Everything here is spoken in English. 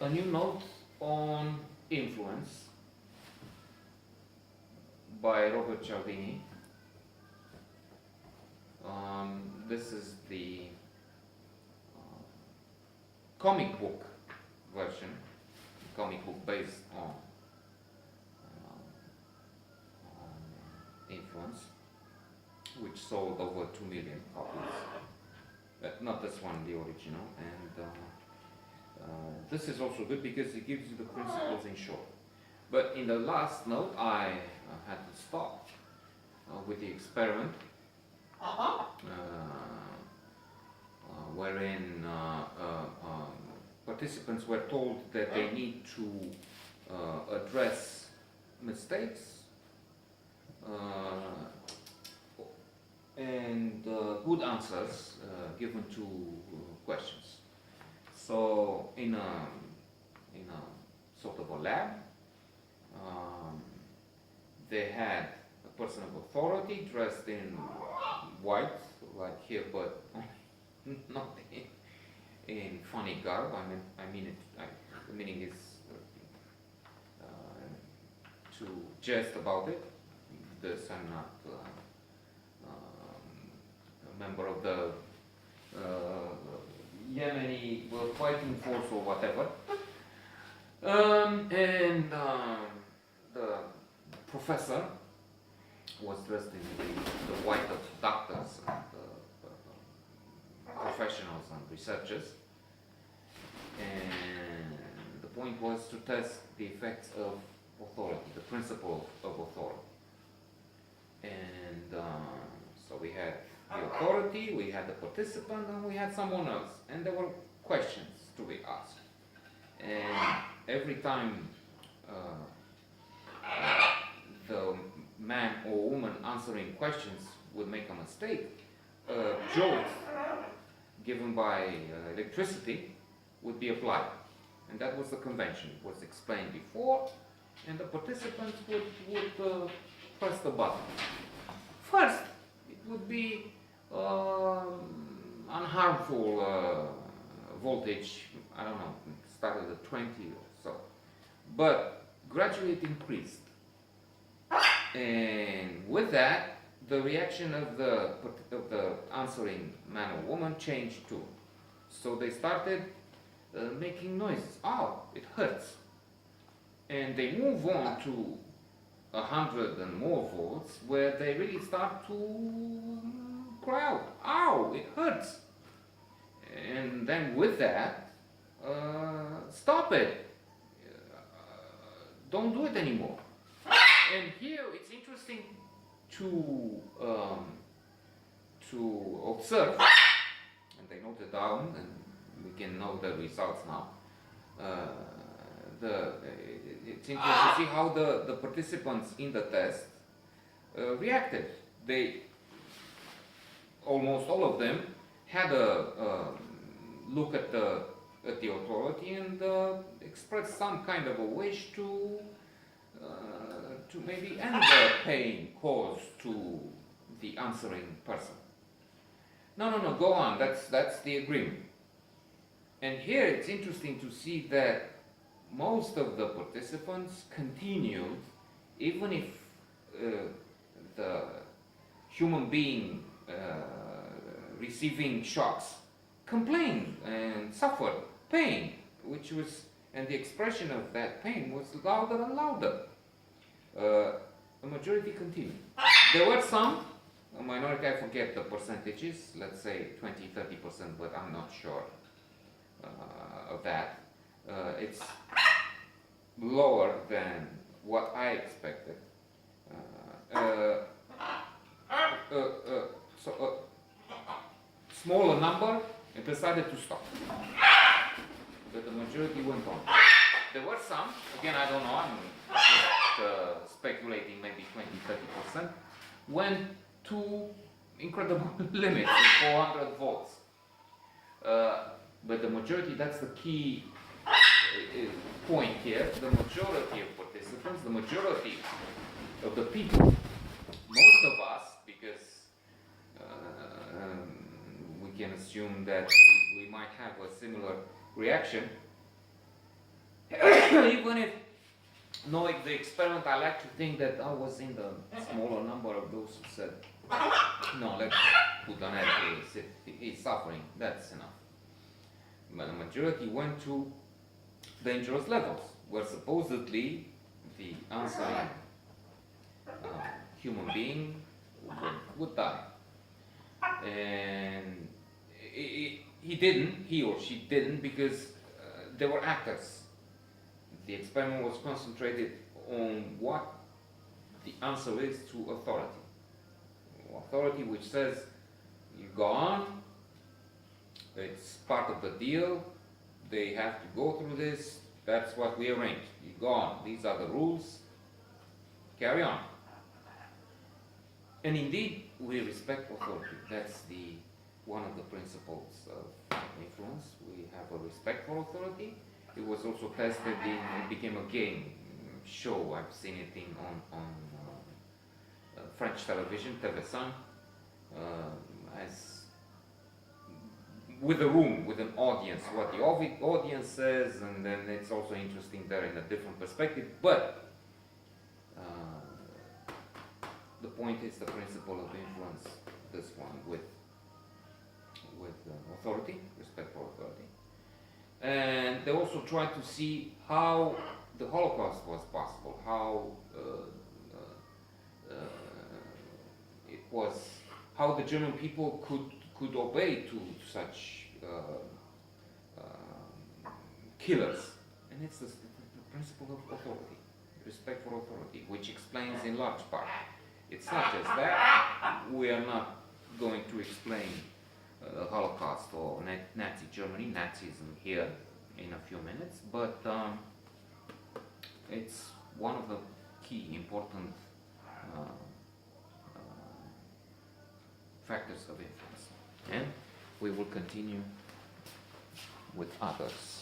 a new note on influence by Robert Cialdini. This is the comic book version, comic book based on influence, which sold over 2 million copies. Not this one, the original. And this is also good because it gives you the principles in short. But in the last note, I had to stop with the experiment, wherein participants were told that they need to address mistakes and good answers given to questions. So in a sort of a lab, they had a person of authority dressed in white, like here, but not in funny garb. The meaning is to jest about it. This, I'm not a member of the Yemeni fighting force or whatever. And the professor was dressed in the white of doctors and professionals and researchers. And the point was to test the effects of authority, the principle of authority. And so we had the authority, we had the participant, and we had someone else. And there were questions to be asked. And every time the man or woman answering questions would make a mistake, a jolt given by electricity would be applied. And that was the convention. It was explained before, and the participants would press the button. First, it would be unharmful voltage, I don't know, started at 20 or so. But gradually it increased. And with that, the reaction of the answering man or woman changed too. So they started making noises. Oh, it hurts. And they move on to 100 and more volts, where they really start to cry out, ow, it hurts. And then with that, stop it. Don't do it anymore. And here it's interesting to observe, and they note it down, and we can know the results now. It's interesting to see how the participants in the test reacted. They, almost all of them, had a look at the authority and expressed some kind of a wish to maybe end the pain caused to the answering person. No, go on. That's the agreement. And here it's interesting to see that most of the participants continued, even if the human being receiving shocks complained and suffered pain, and the expression of that pain was louder and louder. The majority continued. There were some, a minority, I forget the percentages, let's say 20-30%, but I'm not sure of that. It's lower than what I expected. So a smaller number and decided to stop. But the majority went on. There were some, again I don't know, I'm just speculating, maybe 20-30%, went to incredible limits of 400 volts. But the majority, that's the key point here, the majority of participants, the majority of the people, most of us, because we can assume that we might have a similar reaction, Even if, knowing the experiment, I like to think that I was in the smaller number of those who said, no, let's put an end to this. He's suffering, that's enough. But the majority went to dangerous levels, where supposedly the answering human being would die. And he or she didn't, because they were actors. The experiment was concentrated on what the answer is to authority. Authority which says, you go on, it's part of the deal, they have to go through this, that's what we arranged. You go on, these are the rules, carry on. And indeed, we respect authority. That's one of the principles of influence. We have a respect for authority. It was also tested it became a game show. I've seen it on French television, TV5, as with a room, with an audience, what the audience says, and then it's also interesting there in a different perspective. But the point is the principle of influence, this one, with authority, respect for authority. And they also tried to see how the Holocaust was possible, how the German people could obey to such killers. And it's the principle of authority, respect for authority, which explains in large part. It's not just that. We are not going to explain the Holocaust or Nazi Germany, Nazism here in a few minutes, but it's one of the key important factors of influence. And we will continue with others.